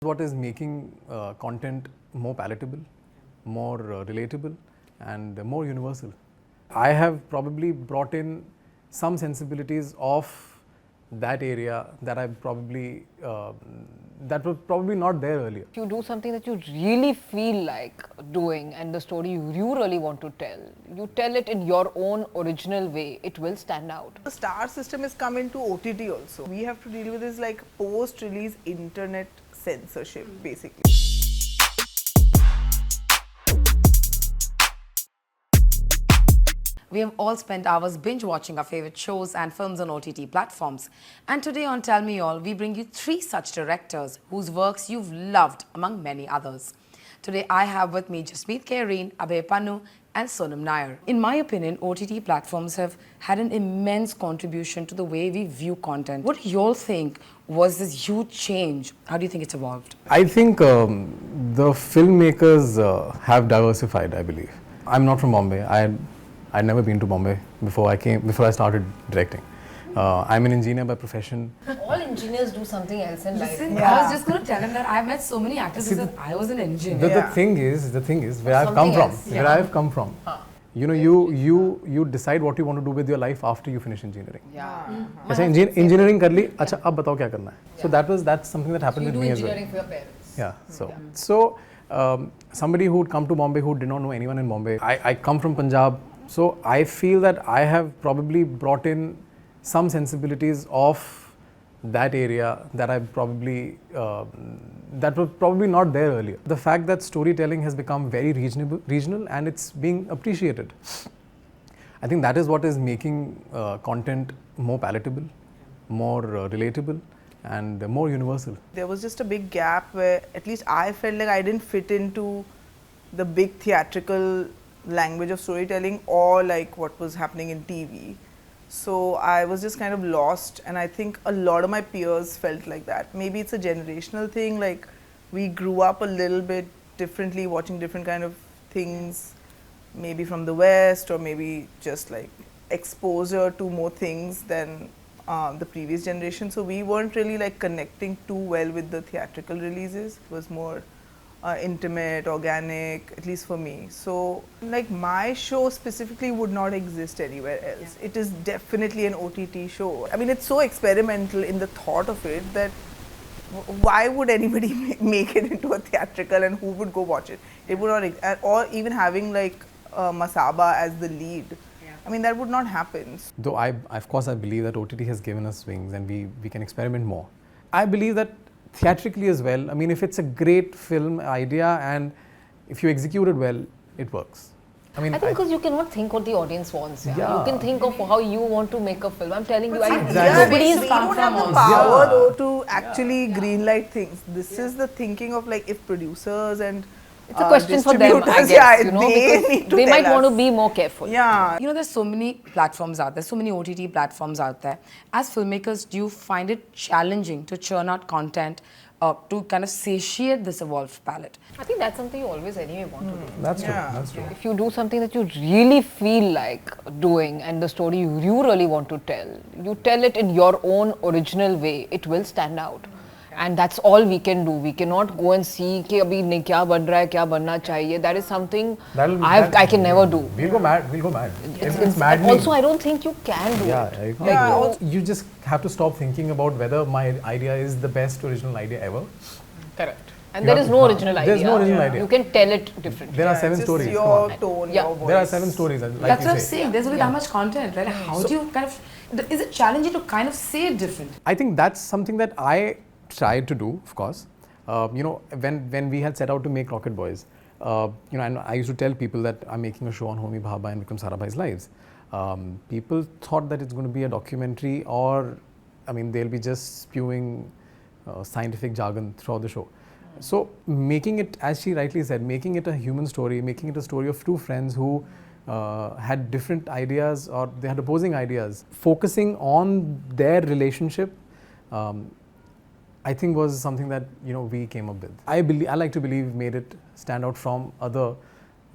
What is making content more palatable, more relatable and more universal. I have probably brought in some sensibilities of that area that I probably that were probably not there earlier. If you do something that you really feel like doing and the story you really want to tell, you tell it in your own original way, it will stand out. The star system is coming to OTT also. We have to deal with this like post-release internet censorship basically. We have all spent hours binge watching our favorite shows and films on OTT platforms. And today on Tell Me All, we bring you 3 such directors whose works you've loved among many others. Today I have with me Jasmeet K Reen, Abhay Pannu and Sonam Nair. In my opinion, OTT platforms have had an immense contribution to the way we view content. What do you all think was this huge change? How do you think it's evolved? I think the filmmakers have diversified, I believe. I'm not from Bombay. I'd never been to Bombay before I started directing. I'm an engineer by profession. All engineers do something else in life. Listen, I was just going to tell him that I've met so many actors who said I was an engineer. The thing is where I've come from. Where I've come from. You know, you decide what you want to do with your life after you finish engineering. अच्छा engineering कर ली, अच्छा अब बताओ क्या करना है. So that's something that happened with me as well. You do engineering for your parents. Yeah. So somebody who would come to Bombay who did not know anyone in Bombay. I come from Punjab, so I feel that I have probably brought in some sensibilities of that area that I probably that were probably not there earlier. The fact that storytelling has become very regional and it's being appreciated. I think that is what is making content more palatable, more relatable and more universal. There was just a big gap where at least I felt like I didn't fit into the big theatrical language of storytelling or like what was happening in TV. So I was just kind of lost, and I think a lot of my peers felt like that. Maybe it's a generational thing, like we grew up a little bit differently, watching different kind of things, maybe from the West or maybe just like exposure to more things than the previous generation. So we weren't really like connecting too well with the theatrical releases. It was more intimate, organic, at least for me. So like my show specifically would not exist anywhere else. It is definitely an OTT show. I mean, it's so experimental in the thought of it that why would anybody make it into a theatrical and who would go watch it? It would not, or even having like Masaba as the lead. I mean, that would not happen. Though of course I believe that OTT has given us wings and we can experiment more. I believe that theatrically as well. I mean, if it's a great film idea and if you execute it well, it works. I mean, I think because you cannot think what the audience wants. You can think of how you want to make a film. I'm telling you, nobody's we don't have the power though to actually greenlight things. This is the thinking of like if producers and it's a question for them, I guess, you know, because they might want to be more careful. Yeah. You know, there's so many platforms out there, so many OTT platforms out there. As filmmakers, do you find it challenging to churn out content to kind of satiate this evolved palette? I think that's something you always anyway want to do. That's true. That's true. If you do something that you really feel like doing and the story you really want to tell, you tell it in your own original way, it will stand out. And that's all we can do. We cannot go and see कि अभी नहीं क्या बन रहा है, क्या बनना चाहिए. That is something I can never do. We'll go mad. It's maddening. Also, I don't think you can do it. You just have to stop thinking about whether my idea is the best original idea ever. Correct. And there is no original idea. There's no original idea. You can tell it differently. There are 7 stories. Your tone, your voice. There are 7 stories. Like that's what I'm saying. There's only that much content, right? How do you kind of, is it challenging to kind of say it different? I think that's something that I tried to do, of course. You know, when we had set out to make Rocket Boys, you know, and I used to tell people that I'm making a show on Homi Bhabha and Vikram Sarabhai's lives. People thought that it's going to be a documentary, or I mean, they'll be just spewing scientific jargon throughout the show. So making it, as she rightly said, making it a human story, making it a story of 2 friends who had different ideas or they had opposing ideas, focusing on their relationship. I think was something that, you know, we came up with. I like to believe made it stand out from other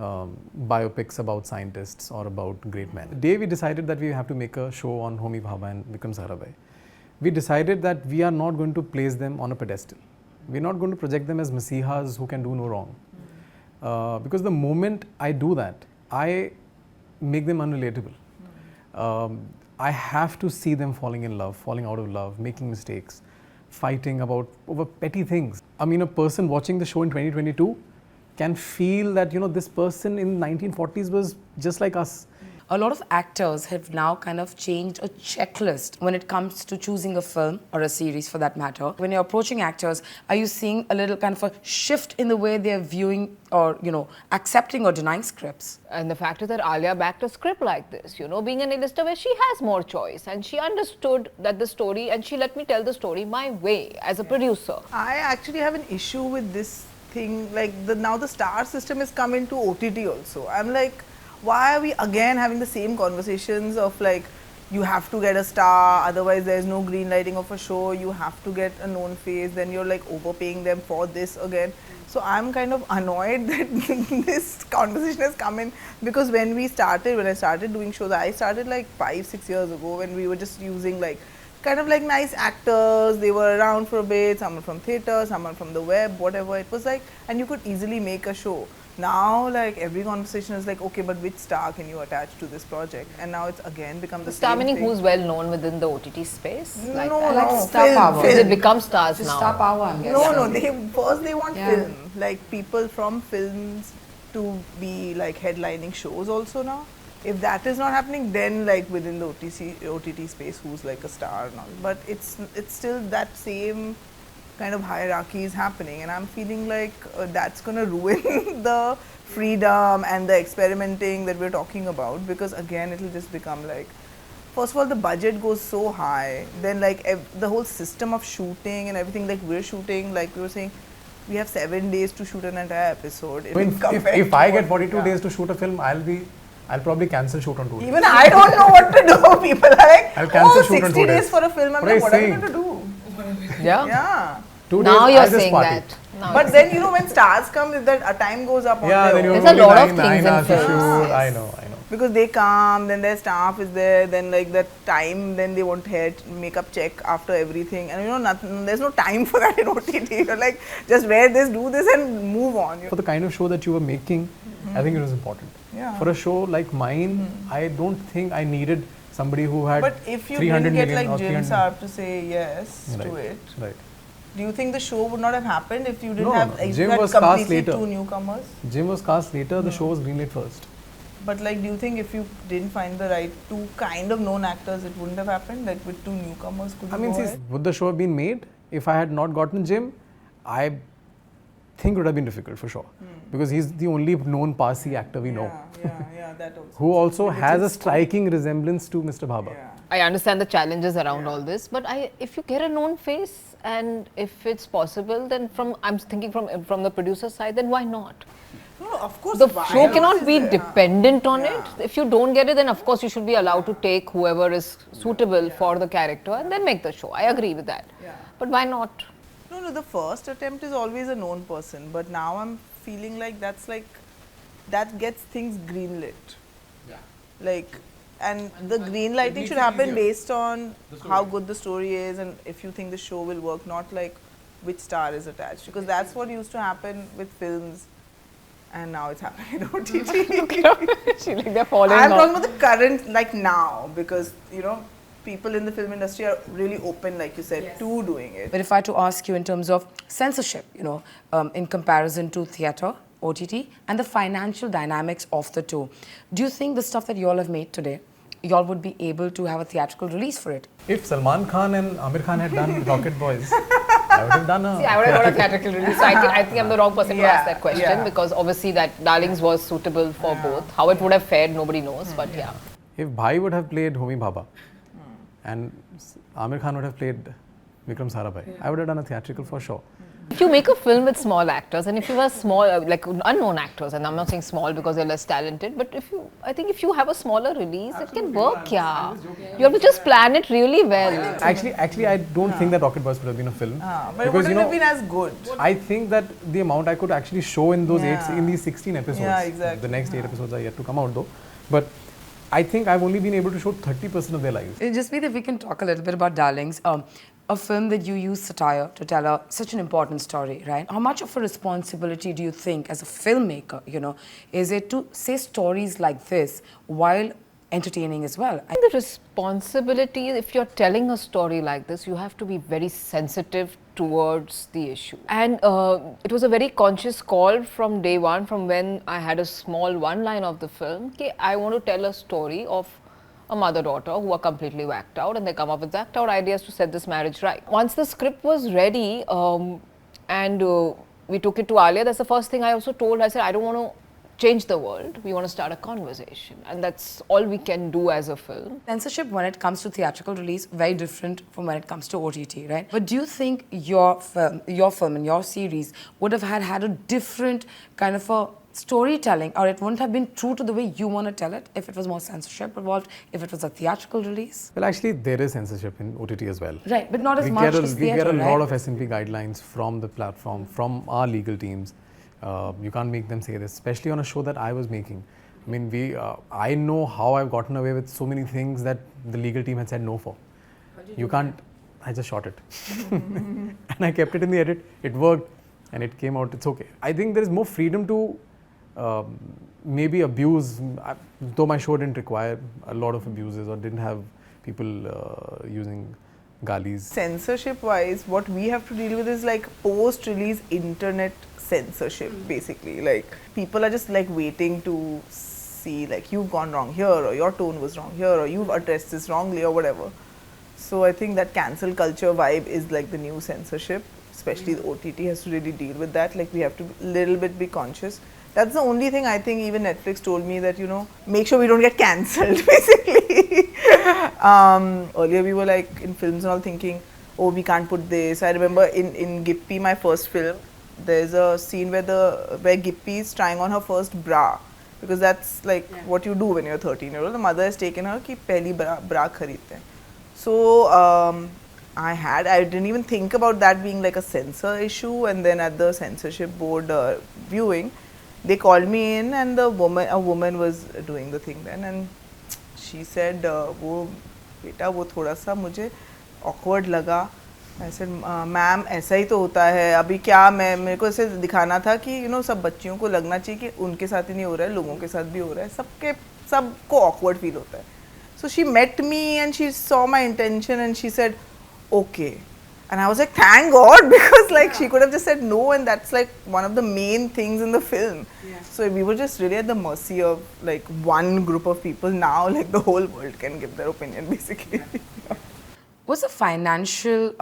biopics about scientists or about great men. The day we decided that we have to make a show on Homi Bhabha and Vikram Sarabh, we decided that we are not going to place them on a pedestal. We're not going to project them as Masihas who can do no wrong. Because the moment I do that, I make them unrelatable. I have to see them falling in love, falling out of love, making mistakes, fighting over petty things. I mean, a person watching the show in 2022 can feel that, you know, this person in 1940s was just like us. A lot of actors have now kind of changed a checklist when it comes to choosing a film or a series for that matter. When you're approaching actors, are you seeing a little kind of a shift in the way they're viewing or, you know, accepting or denying scripts? And the fact is that Alia backed a script like this, you know, being an A-lister where she has more choice and she understood that the story and she let me tell the story my way as a producer. I actually have an issue with this thing, like now the star system has come into OTT also. I'm like, why are we again having the same conversations of like, you have to get a star, otherwise there's no green lighting of a show, you have to get a known face, then you're like overpaying them for this again. So I'm kind of annoyed that this conversation has come in, because when I started doing shows, I started like 5-6 years ago when we were just using like kind of like nice actors, they were around for a bit, someone from theatre, someone from the web, whatever it was like, and you could easily make a show. Now, like, every conversation is like, okay, but which star can you attach to this project? And now it's again become the Star same meaning thing. who's well known within the OTT space? Like No, that? no, star power. Because it becomes stars Just now. star power, I'm guessing. No, first they want Yeah. film, like people from films to be like headlining shows also now. If that is not happening, then like within the OTT space, who's like a star and all. But it's still that same kind of hierarchy is happening, and I'm feeling like that's going to ruin the freedom and the experimenting that we're talking about, because again it'll just become like, first of all the budget goes so high, then like the whole system of shooting and everything, like we're shooting, like we were saying, we have 7 days to shoot an entire episode. If I get 42 days to shoot a film, I'll probably cancel shoot on 2 days. Even I don't know what to do. People are like, I'll cancel shoot on 60 2 days days for a film. I'm What are like, you what am I saying? going to do? Yeah. Yeah. 2 days, Now I you're just saying party. that. Now But you're then, you know, when stars come, that a time goes up on Yeah, their then you own. There's a lot of nine things in hours to films. shoot. Yes. I know. Because they come, then their staff is there, then like that time, then they want hair makeup check after everything, and you know, nothing, there's no time for that in OTT. You're like, just wear this, do this, and move on. For the kind of show that you were making, I think it was important. Yeah. For a show like mine, I don't think I needed somebody who had But if you 300 didn't get million like or Jim 300 Sarabh to say yes to it, Right. do you think the show would not have happened if you didn't No, have, no. if Jim you had was cast completely later. 2 newcomers? Jim was cast later, the show was greenlit first. But like, do you think if you didn't find the right 2 kind of known actors, it wouldn't have happened? Like with 2 newcomers, could you I mean, go see, ahead? would the show have been made if I had not gotten Jim? I think it would have been difficult for sure. Because he's the only known Parsi actor we know. Yeah, that also. Who also Which has a is- striking resemblance to Mr. Bhabha. Yeah. I understand the challenges around all this, but if you get a known face and if it's possible, then I'm thinking from the producer side, then why not? No, of course. The why show not cannot is be there? dependent on Yeah. it. If you don't get it, then of course you should be allowed to take whoever is suitable for the character and then make the show. I agree with that. Yeah. But why not? No, the first attempt is always a known person, but now I'm feeling like that gets things greenlit. Yeah. Like, and the green lighting should happen based on how good the story is and if you think the show will work, not like which star is attached, because that's what used to happen with films, and now it's happening in OTT. They're falling I'm off. talking about the current, like now, because you know, people in the film industry are really open, like you said, to doing it. But if I had to ask you in terms of censorship, you know, in comparison to theatre, OTT, and the financial dynamics of the two, do you think the stuff that you all have made today, you all would be able to have a theatrical release for it? If Salman Khan and Amir Khan had done Rocket Boys, I would have done a... See, I would have got a theatrical release. So I think I'm the wrong person to Yeah, ask that question yeah. because obviously that Darlings was suitable for both. How it would have fared, nobody knows. But yeah. If Bhai would have played Homi Bhabha and Amir Khan would have played Vikram Sarabhai, I would have done a theatrical for sure. If you make a film with small actors and if you are small, like unknown actors, and I'm not saying small because they're less talented, but I think if you have a smaller release, it can work, yeah. You have to just plan it really well. Actually, I don't think that Rocket Boys would have been a film. But it wouldn't have been as good. I think that the amount I could actually show in those Yeah. in these 16 episodes. Yeah, exactly. The next 8 episodes are yet to come out though. But I think I've only been able to show 30% of their lives. Jasmeet, if we can talk a little bit about Darlings. a film that you use satire to tell such an important story, right? How much of a responsibility do you think as a filmmaker, is it to say stories like this while entertaining as well? I think the responsibility, if you're telling a story like this, you have to be very sensitive towards the issue. And it was a very conscious call from day one, from when I had a small one line of the film, that I want to tell a story of a mother-daughter who are completely whacked out, and they come up with whacked out ideas to set this marriage right. Once the script was ready and we took it to Alia, that's the first thing I also told. I said, I don't want to change the world, we want to start a conversation, and that's all we can do as a film. Censorship when it comes to theatrical release, very different from when it comes to OTT, right? But do you think your film and your series would have had a different kind of a storytelling, or it wouldn't have been true to the way you want to tell it if it was more censorship involved, if it was a theatrical release? Well, actually, there is censorship in OTT as well. Right, but not as much as theatre, We get a lot of S&P guidelines from the platform, from our legal teams. You can't make them say this, especially on a show that I was making. I mean, I know how I've gotten away with so many things that the legal team had said no for. You can't, I just shot it. And I kept it in the edit, it worked, and it came out, it's okay. I think there is more freedom to maybe abuse, though my show didn't require a lot of abuses or didn't have people using galis. Censorship wise, what we have to deal with is like post-release internet censorship, basically. Like, people are just like waiting to see like you've gone wrong here, or your tone was wrong here, or you've addressed this wrongly, or whatever. So I think that cancel culture vibe is like the new censorship, especially the OTT has to really deal with that. Like, we have to little bit be conscious. That's the only thing I think even Netflix told me, that, make sure we don't get cancelled, basically. Earlier we were like in films and all thinking, oh, we can't put this. I remember in Gippy, my first film, there's a scene where Gippy is trying on her first bra, because that's like what you do when you're 13-year-old. The mother has taken her ki pehli bra khareedte hain. So I didn't even think about that being like a censor issue, and then at the censorship board viewing, they called me in, and a woman was doing the thing then, and she said, "वो बेटा वो थोड़ा सा मुझे awkward लगा." I said, "ma'am ऐसा ही तो होता है, अभी क्या मेरे को ऐसे दिखाना था कि सब बच्चियों को लगना चाहिए कि उनके साथ ही नहीं हो रहा है, लोगों के साथ भी हो रहा है, सबको awkward feel होता है." So she met me and she saw my intention and she said, "Okay." And I was like, thank God, because like she could have just said no, and that's like one of the main things in the film. Yeah. So we were just really at the mercy of like one group of people. Now like the whole world can give their opinion, basically. What's the financial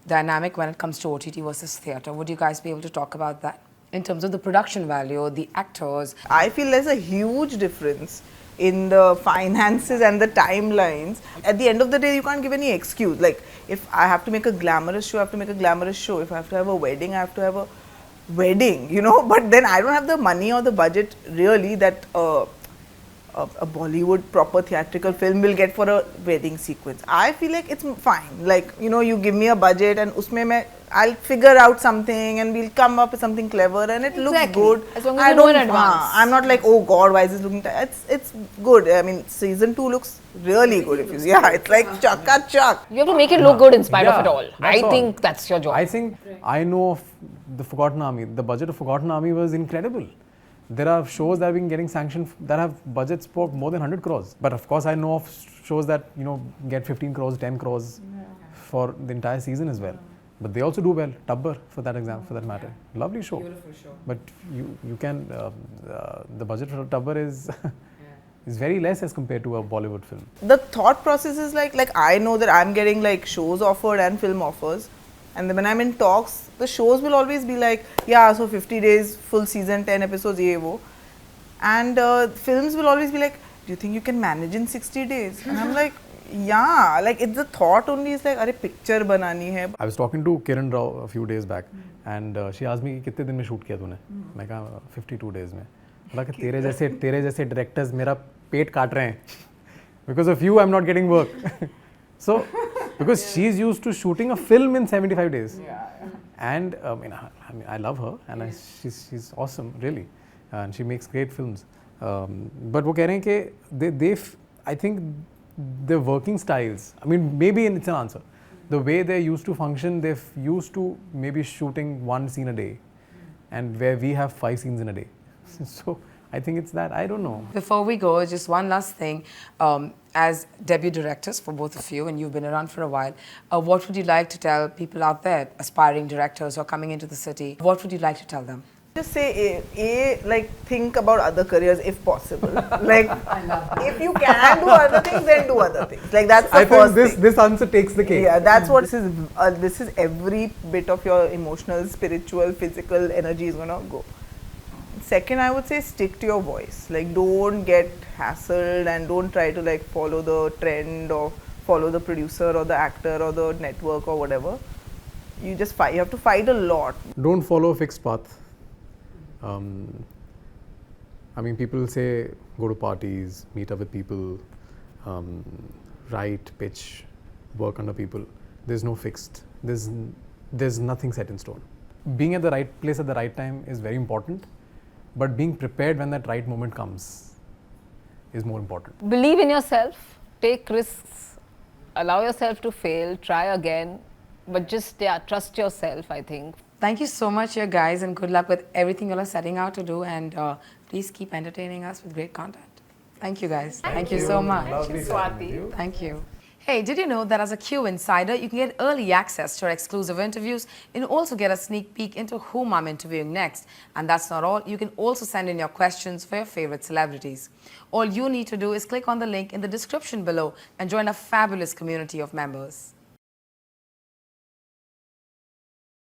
dynamic when it comes to OTT versus theatre? Would you guys be able to talk about that in terms of the production value, the actors? I feel there's a huge difference in the finances and the timelines. At the end of the day, you can't give any excuse. Like, if I have to make a glamorous show, I have to make a glamorous show. If I have to have a wedding, I have to have a wedding, But then I don't have the money or the budget really that a Bollywood proper theatrical film will get for a wedding sequence. I feel like it's fine. Like, you give me a budget and usme I'll figure out something and we'll come up with something clever and it looks good. As long as you know in advance. I'm not like, oh God, why is this looking it's good. I mean, season 2 looks really good. If you it's like chuck. You have to make it look good in spite of it all. I think that's your job. I think I know of the Forgotten Army. The budget of Forgotten Army was incredible. There are shows that have been getting sanctioned that have budgets for more than 100 crores. But of course, I know of shows that get 15 crores, 10 crores for the entire season as well. But they also do well. Tabbar, for that matter, lovely show. Beautiful show. But you can the budget for Tabbar is is very less as compared to a Bollywood film. The thought process is like I know that I'm getting like shows offered and film offers, and then when I'm in talks, the shows will always be like, yeah, so 50 days, full season, 10 episodes, ye wo. And films will always be like, do you think you can manage in 60 days? And I'm like, yeah, like it's the thought only is like, अरे picture बनानी है. I was talking to Kiran Rao a few days back, and she asked me कितने दिन में shoot किया तूने? मैं कहा 52 days में. बोला कि तेरे जैसे directors मेरा पेट काट रहे हैं. Because of you, I'm not getting work. So, because she's used to shooting a film in 75 days. Yeah. And I love her, and she's awesome, really, and she makes great films. But वो कह रहे हैं कि I think the working styles. I mean, maybe it's an answer. the way they used to function, they're used to maybe shooting one scene a day, and where we have 5 scenes in a day. So I think it's that, I don't know. Before we go, just one last thing. As debut directors for both of you, and you've been around for a while, what would you like to tell people out there, aspiring directors or coming into the city? What would you like to tell them? Just say, like, think about other careers if possible. Like, if you can do other things, then do other things. Like, that's the I first think thing. this answer takes the cake. Yeah, that's what this is every bit of your emotional, spiritual, physical energy is gonna go. Second, I would say stick to your voice. Like, don't get hassled and don't try to like follow the trend or follow the producer or the actor or the network or whatever. You just fight. You have to fight a lot. Don't follow a fixed path. I mean, people say go to parties, meet up with people, write, pitch, work under people. There's no fixed. There's nothing set in stone. Being at the right place at the right time is very important, but being prepared when that right moment comes is more important. Believe in yourself, take risks, allow yourself to fail, try again, but just trust yourself, I think. Thank you so much, you guys, and good luck with everything you are setting out to do. And please keep entertaining us with great content. Thank you, guys. Thank you so much. Lovely chatting with you. Thank you. Hey, did you know that as a Q Insider, you can get early access to our exclusive interviews? You can also get a sneak peek into whom I'm interviewing next. And that's not all. You can also send in your questions for your favorite celebrities. All you need to do is click on the link in the description below and join a fabulous community of members.